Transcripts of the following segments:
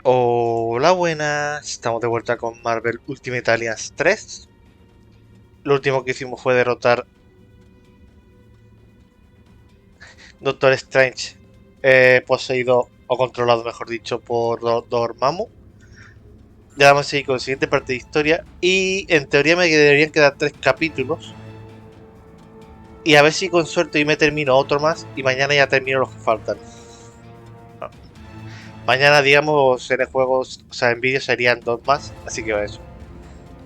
Hola, buenas. Estamos de vuelta con Marvel Ultimate Alliance 3. Lo último que hicimos fue derrotar Doctor Strange, poseído o controlado, mejor dicho, por Dormammu. Ya vamos a seguir con la siguiente parte de historia. Y en teoría me deberían quedar 3 capítulos. Y a ver si con suerte hoy me termino otro más. Y mañana ya termino los que faltan. Mañana, digamos, en el juego, o sea, en vídeo serían 2 más. Así que eso.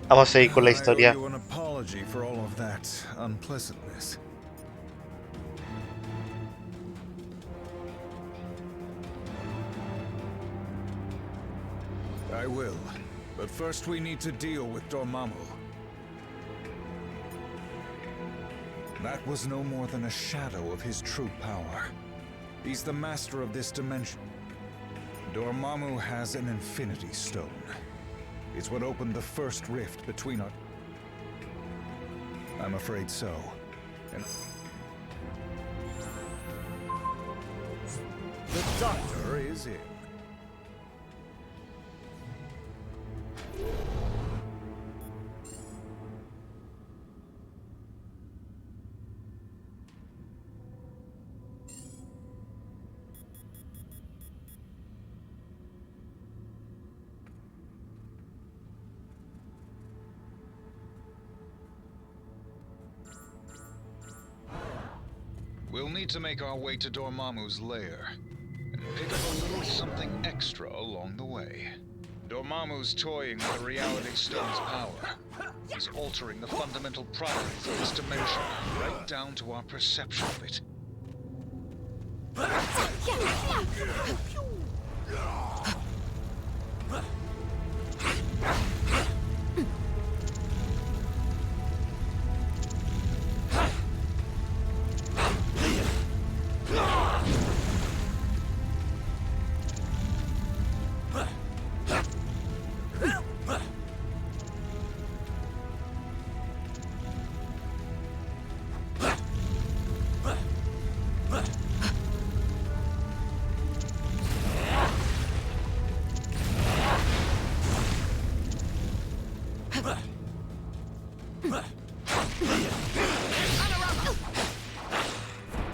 Vamos a seguir con la I owe historia. you an apology for all of that unpleasantness. I will, but first we need to deal with Dormammu. That was no more than a shadow of his true power. He's the master of this dimension. Dormammu has an Infinity Stone. It's what opened the first rift between us. I'm afraid so. And the doctor is in. We'll need to make our way to Dormammu's lair, and pick up a little something extra along the way. Dormammu's toying with the Reality Stone's power. He's altering the fundamental properties of this dimension, right down to our perception of it.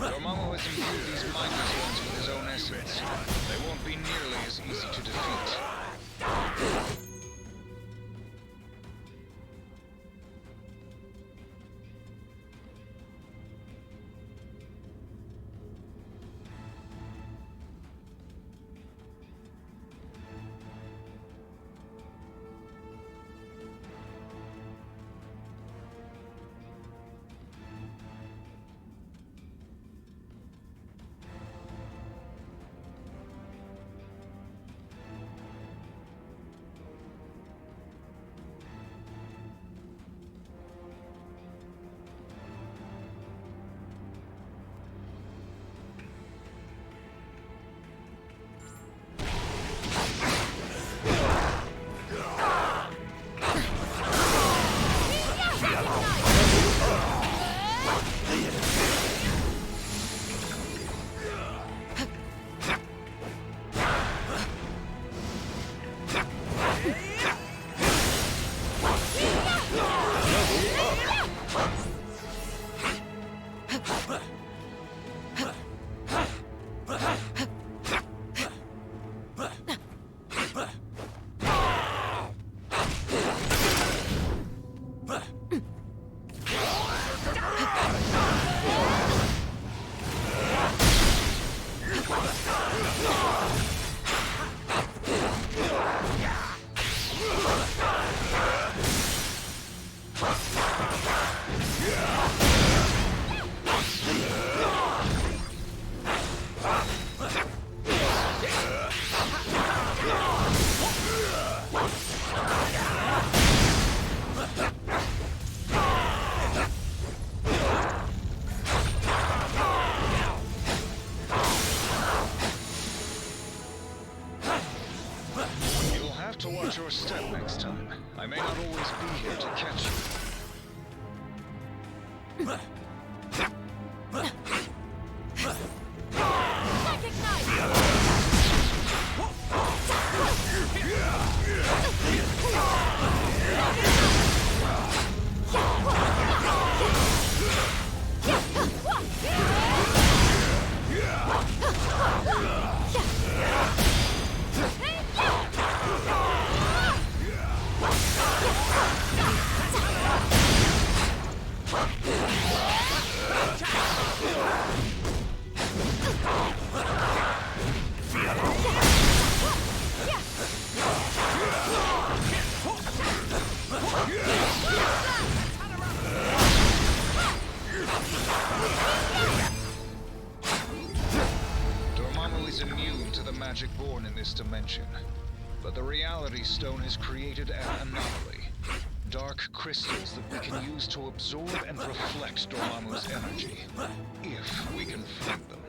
Dormammu has imbued these mind stones with his own essence. They won't be nearly as easy to defeat. To watch your step next time. I may not always be here to catch you. immune to the magic born in this dimension. But the reality stone has created an anomaly. Dark crystals that we can use to absorb and reflect Dormammu's energy. If we can find them.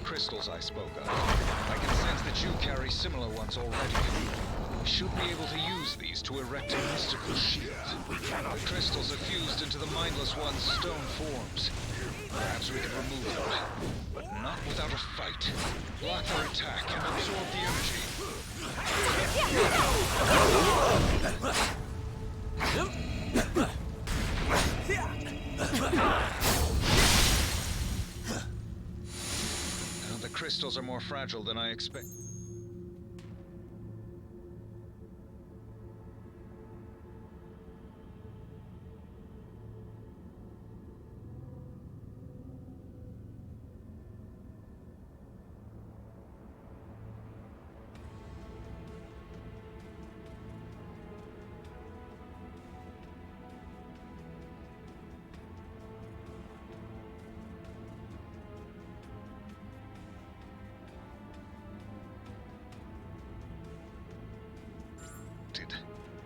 Crystals I spoke of. I can sense that you carry similar ones already. We should be able to use these to erect a mystical shield. The crystals are fused into the Mindless One's stone forms. Perhaps we could remove them, but not without a fight. Block their attack and absorb the energy. The crystals are more fragile than I expected.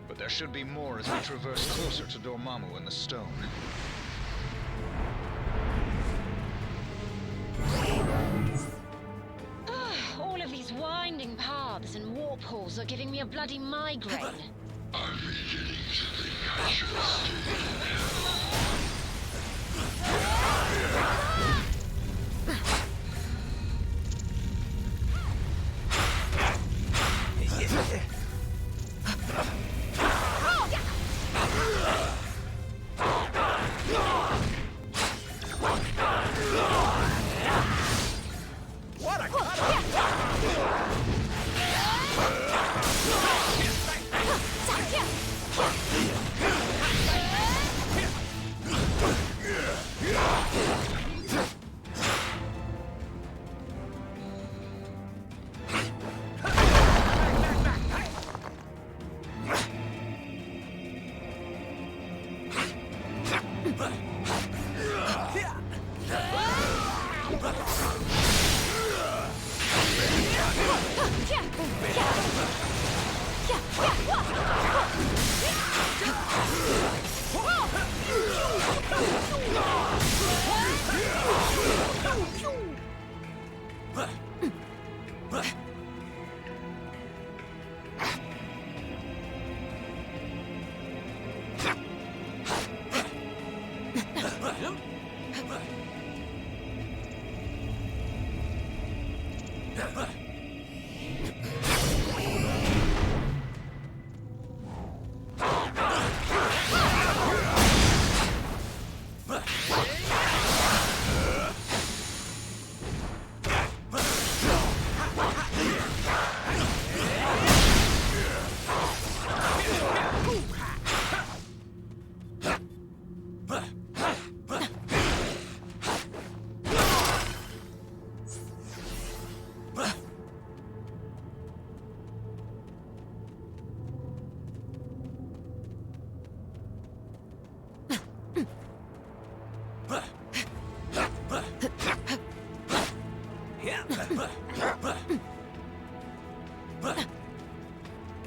But there should be more as we traverse closer to Dormammu and the stone. All of these winding paths and warp holes are giving me a bloody migraine. I'm beginning to think I should stay.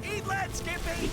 Eat lead, Skippy!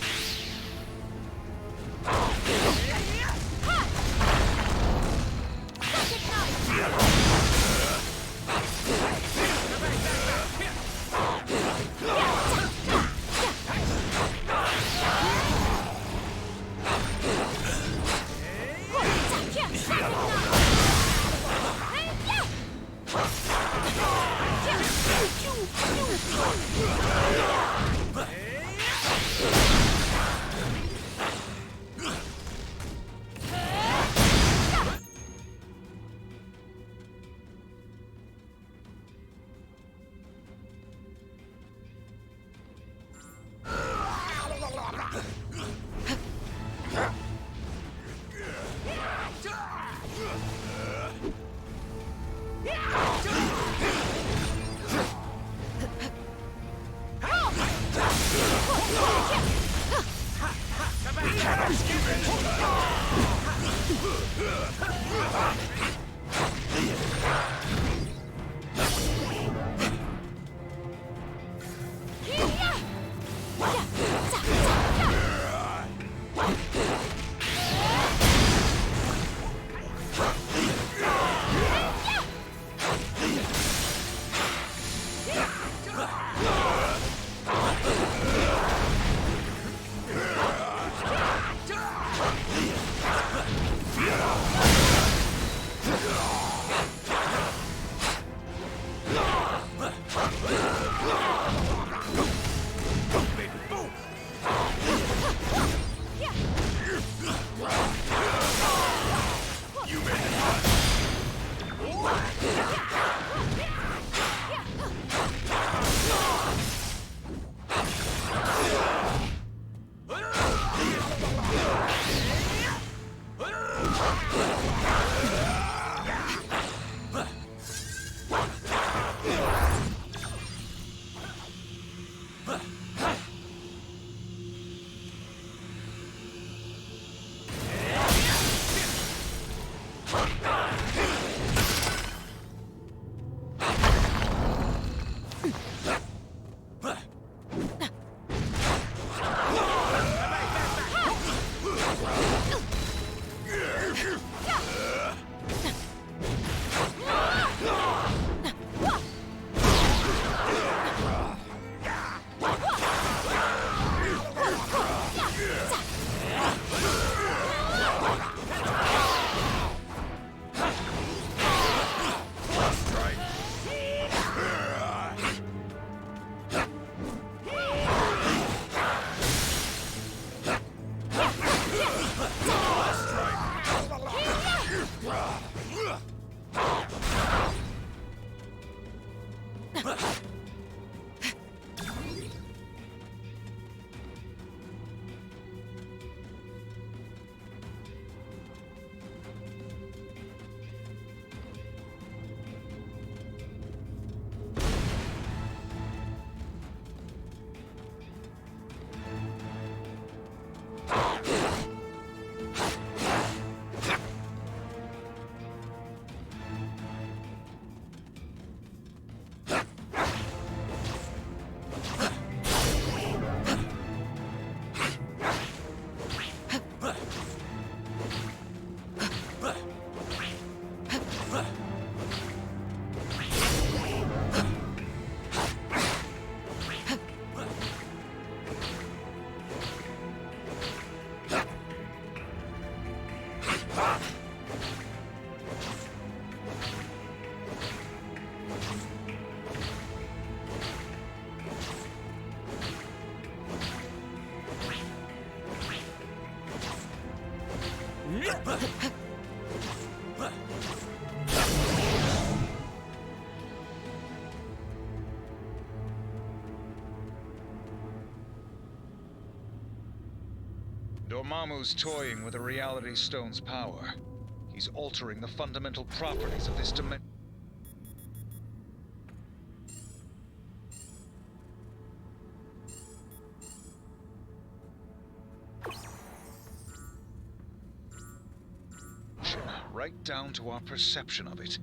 Dormammu's toying with the Reality Stone's power. He's altering the fundamental properties of this dimension. Right down to our perception of it.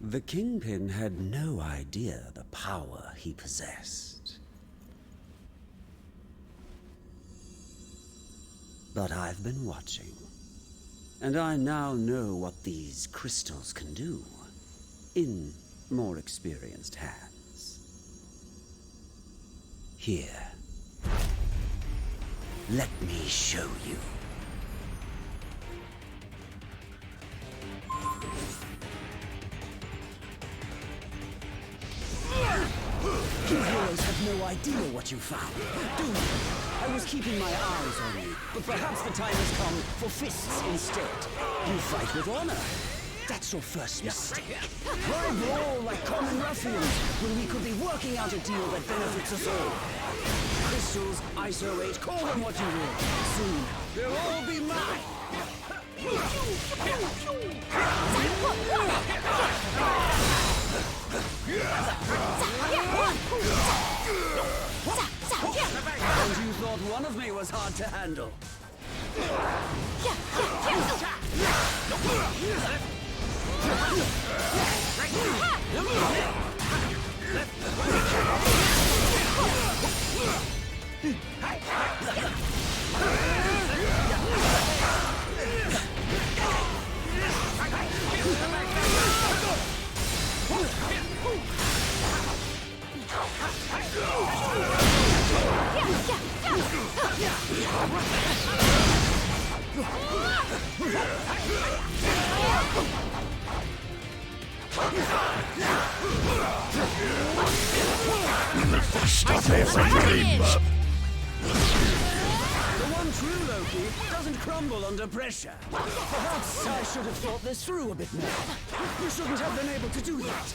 The Kingpin had no idea the power he possessed. But I've been watching, and I now know what these crystals can do, in more experienced hands. Here, let me show you. You heroes have no idea what you found, do you? I was keeping my eyes on you, but perhaps the time has come for fists instead. You fight with honor. That's your first mistake. Why brawl like common ruffians when we could be working out a deal that benefits us all? Crystals, ISO 8, call them what you will. Soon, they'll all be mine. And you thought one of me was hard to handle. Stop everything! The one true Loki doesn't crumble under pressure. Perhaps I should have thought this through a bit more. You shouldn't have been able to do that.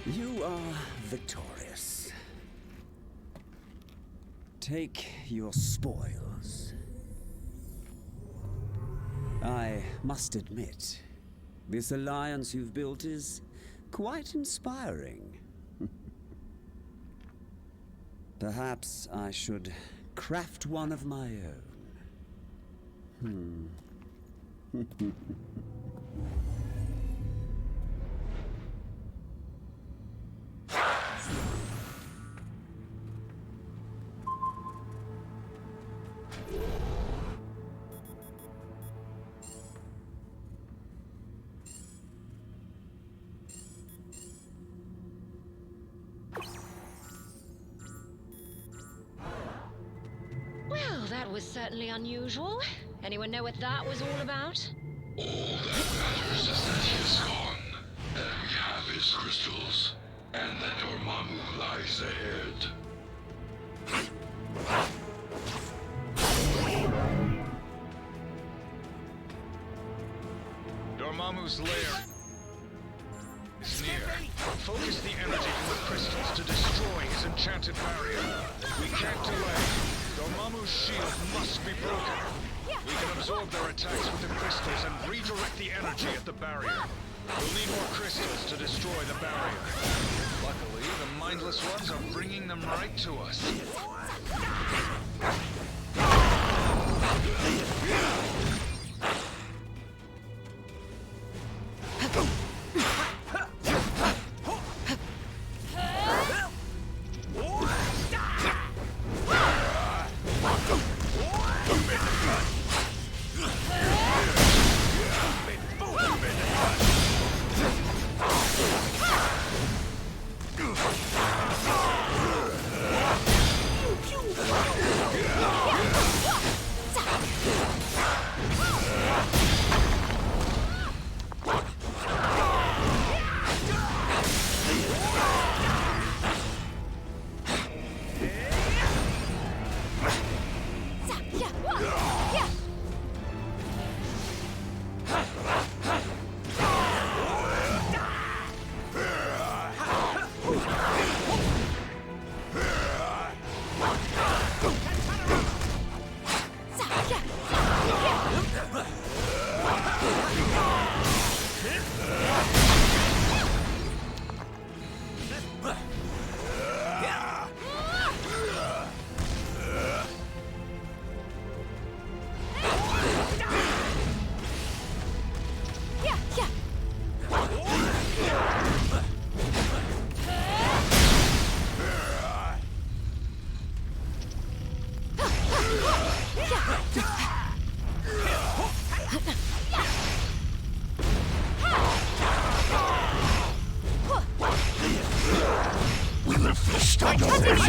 You are victorious. Take your spoils. I must admit, this alliance you've built is quite inspiring. Perhaps I should craft one of my own. Well, that was certainly unusual. Anyone know what that was all about? All that matters is that he is gone, that we have his crystals, and that Dormammu lies ahead. Dormammu's lair is near. Focus the energy from the crystals to destroy his enchanted barrier. We can't delay. Dormammu's shield must be broken. We We can absorb their attacks with the crystals and redirect the energy at the barrier. We'll need more crystals to destroy the barrier. Luckily, the mindless ones are bringing them right to us.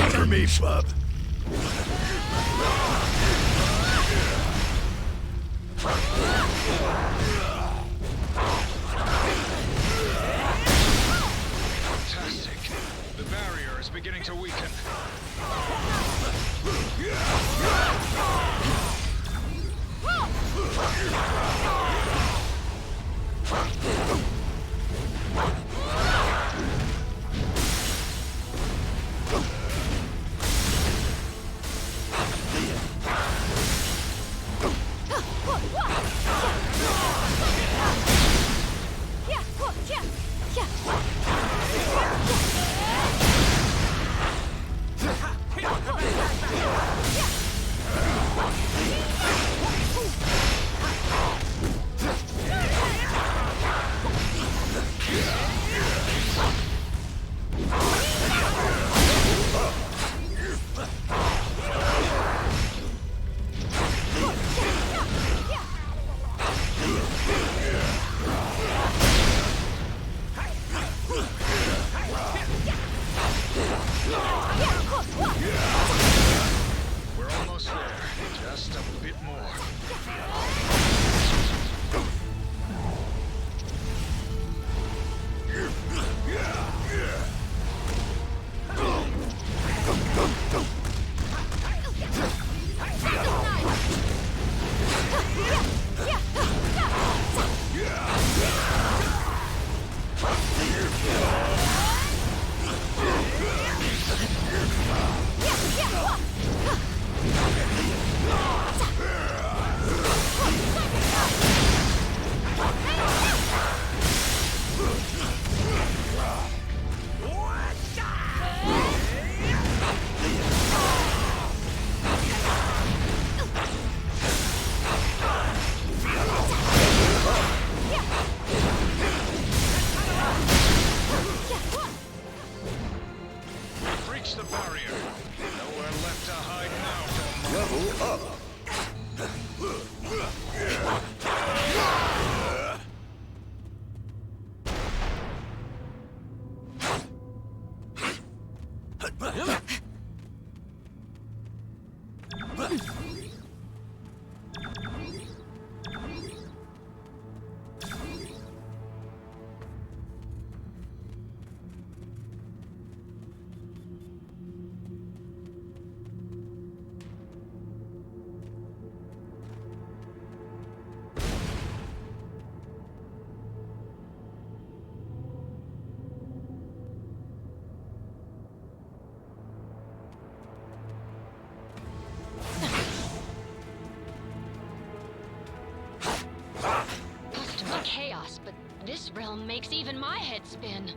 Under me, bub. Fantastic. The barrier is beginning to weaken. We're almost there. Just a bit more. Breach the barrier. Nowhere left to hide now. Level up. realm makes even my head spin.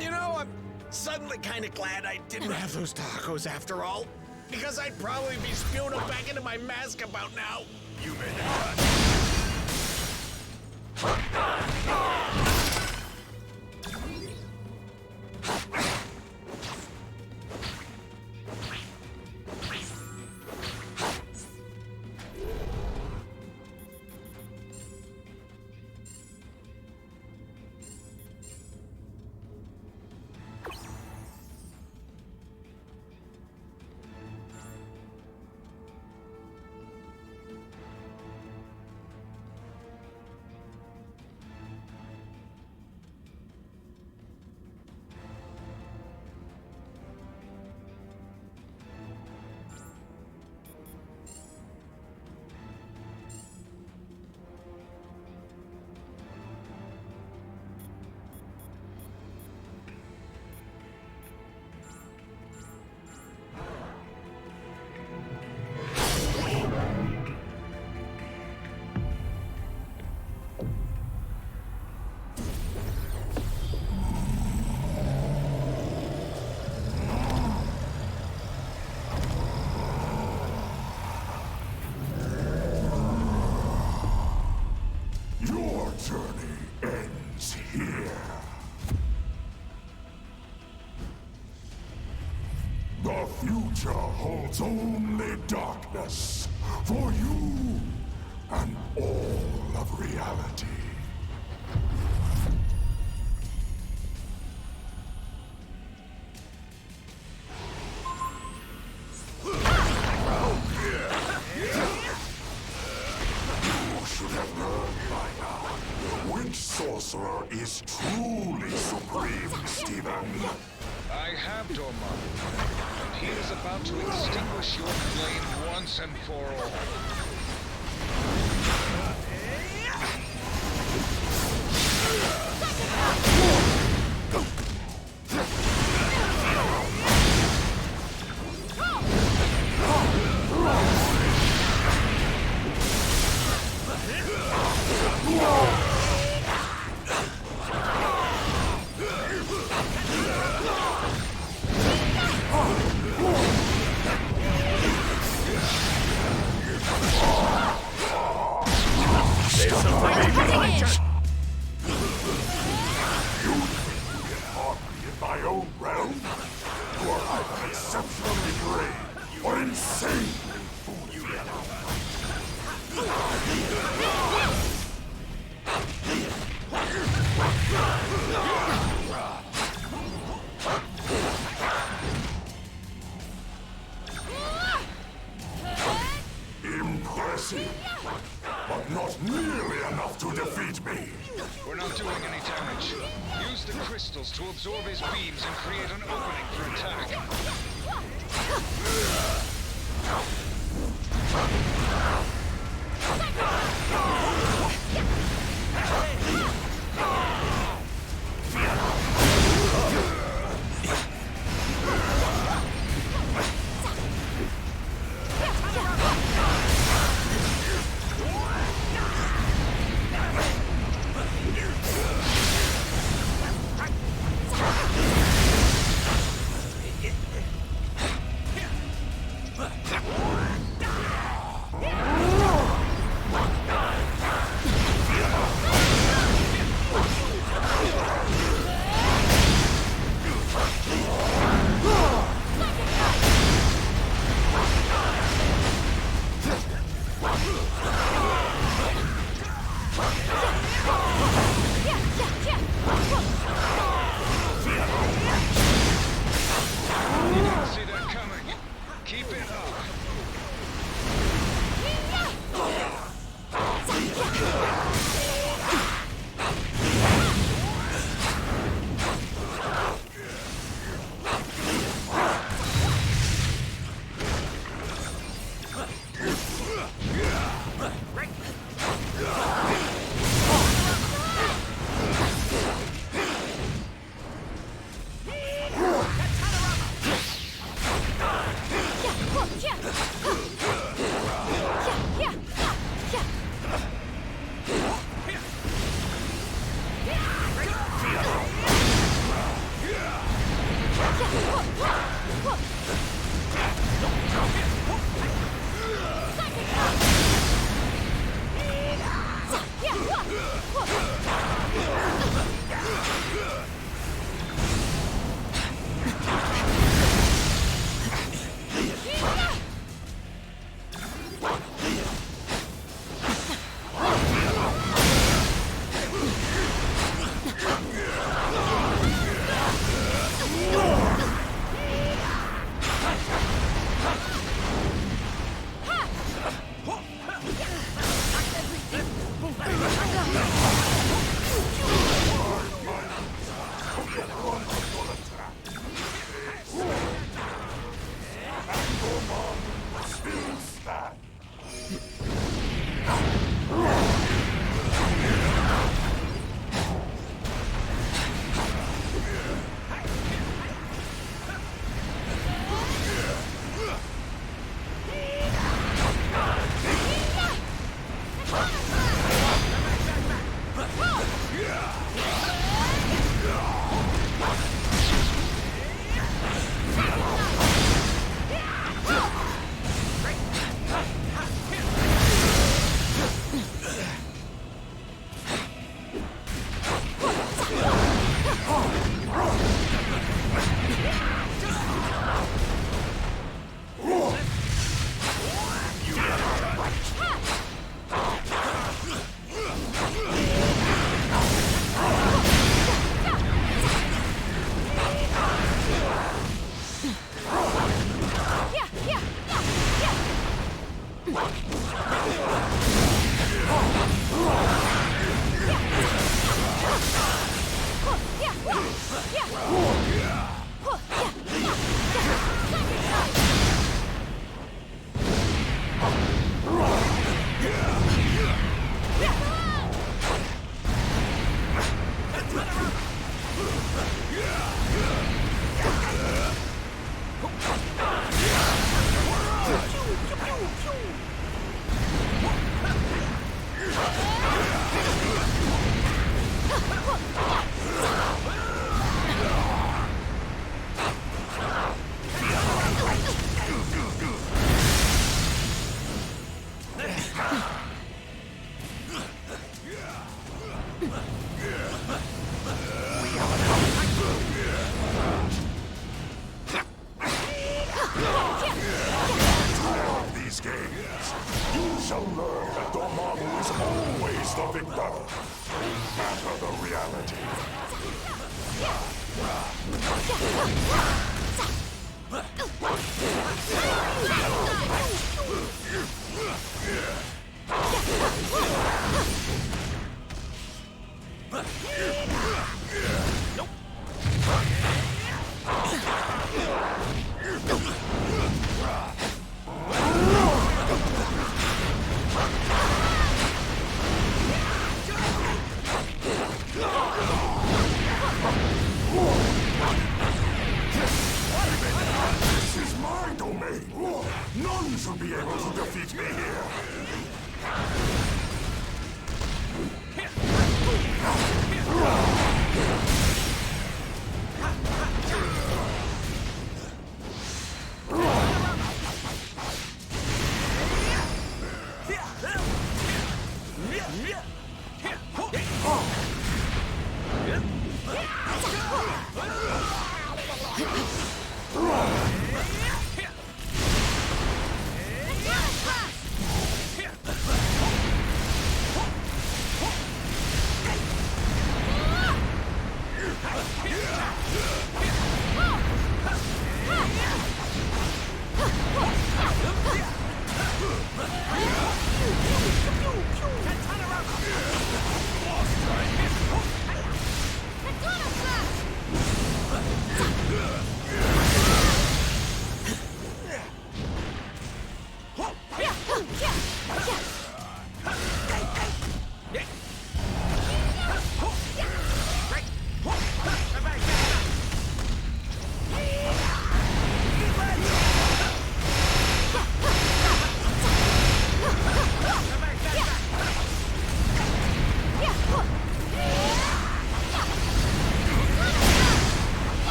You know, I'm suddenly kind of glad I didn't have those tacos after all. Because I'd probably be spewing them back into my mask about now. You made it cut. The future holds only darkness for you and all of reality. You should have known by now. Which sorcerer is truly supreme, Stephen? I have Dormammu, and he is about to extinguish your flame once and for all. But not nearly enough to defeat me. We're not doing any damage. Use the crystals to absorb his beams and create an opening for attack.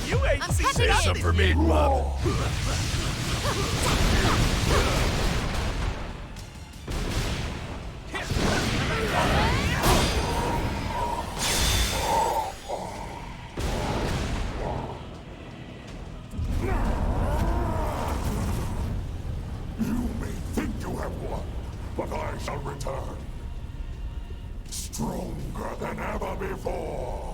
You ain't seen this for me, bub. You may think you have won, but I shall return. Stronger than ever before.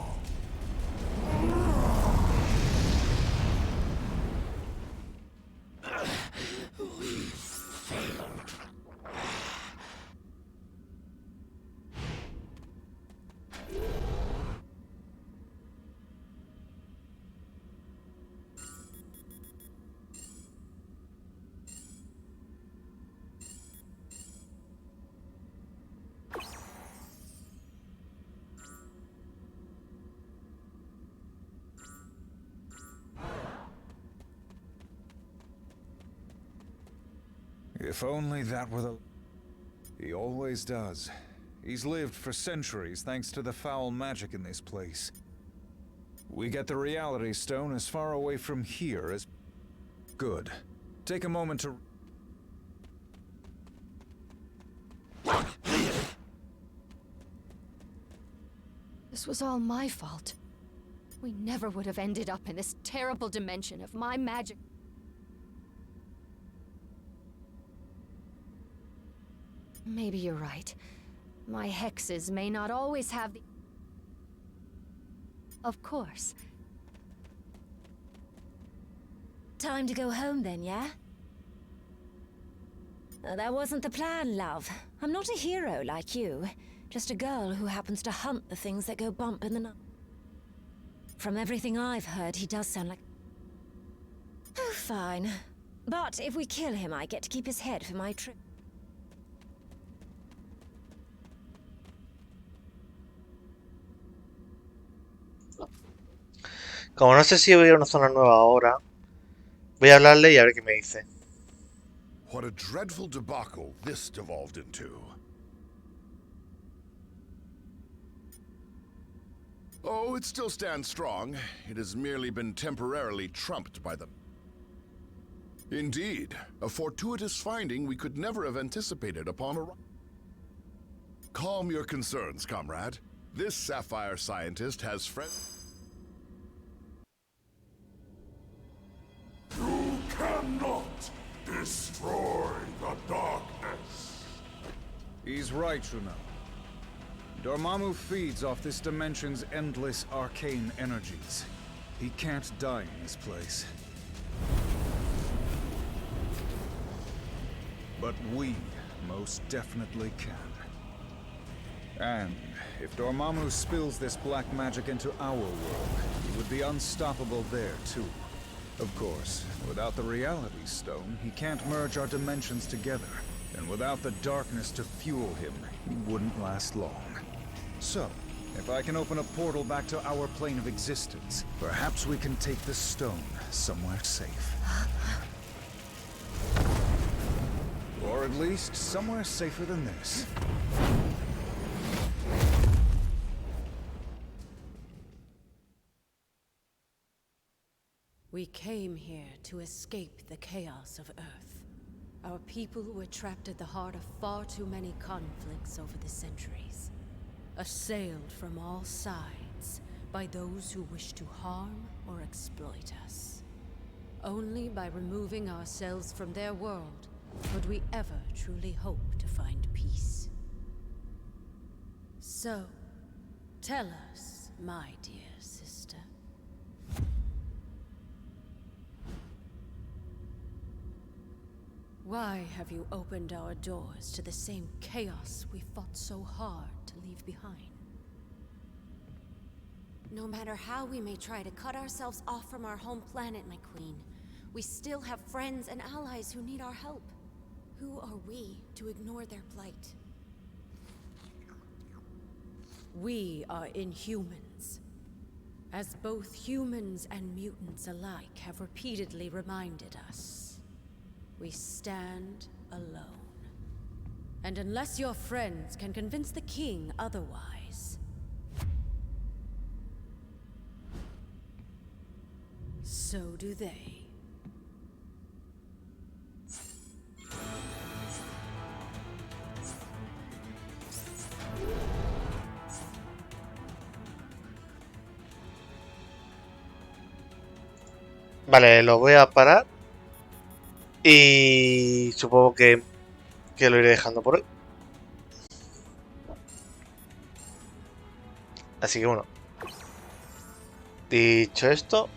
If only that were the... He always does. He's lived for centuries thanks to the foul magic in this place. We get the reality stone as far away from here as... Good. Take a moment to... This was all my fault. We never would have ended up in this terrible dimension if my magic... Maybe you're right. My hexes may not always have the... Of course. Time to go home then, yeah? That wasn't the plan, love. I'm not a hero like you. Just a girl who happens to hunt the things that go bump in the night. From everything I've heard, he does sound like... Oh, fine. But if we kill him, I get to keep his head for my trip. Como no sé si voy a una zona nueva ahora, voy a hablarle y a ver qué me dice. What a dreadful debacle this devolved into. Oh, it still stands strong. It has merely been temporarily trumped by the... Indeed, a fortuitous finding we could never have anticipated upon a... Calm your concerns, comrade. This sapphire scientist has friends... You cannot destroy the darkness. He's right, Juno. Dormammu feeds off this dimension's endless arcane energies. He can't die in this place. But we most definitely can. And if Dormammu spills this black magic into our world, he would be unstoppable there too. Of course, without the reality stone, he can't merge our dimensions together. And without the darkness to fuel him, he wouldn't last long. So, if I can open a portal back to our plane of existence, perhaps we can take the stone somewhere safe. Or at least somewhere safer than this. We came here to escape the chaos of Earth. Our people were trapped at the heart of far too many conflicts over the centuries. Assailed from all sides by those who wish to harm or exploit us. Only by removing ourselves from their world could we ever truly hope to find peace. So, tell us, my dear sister. Why have you opened our doors to the same chaos we fought so hard to leave behind? No matter how we may try to cut ourselves off from our home planet, my queen, we still have friends and allies who need our help. Who are we to ignore their plight? We are Inhumans. As both humans and mutants alike have repeatedly reminded us, we stand alone. And unless your friends can convince the king otherwise, so do they. Vale, lo voy a parar. Y supongo que lo iré dejando por hoy. Así que bueno. Dicho esto,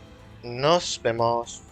nos vemos.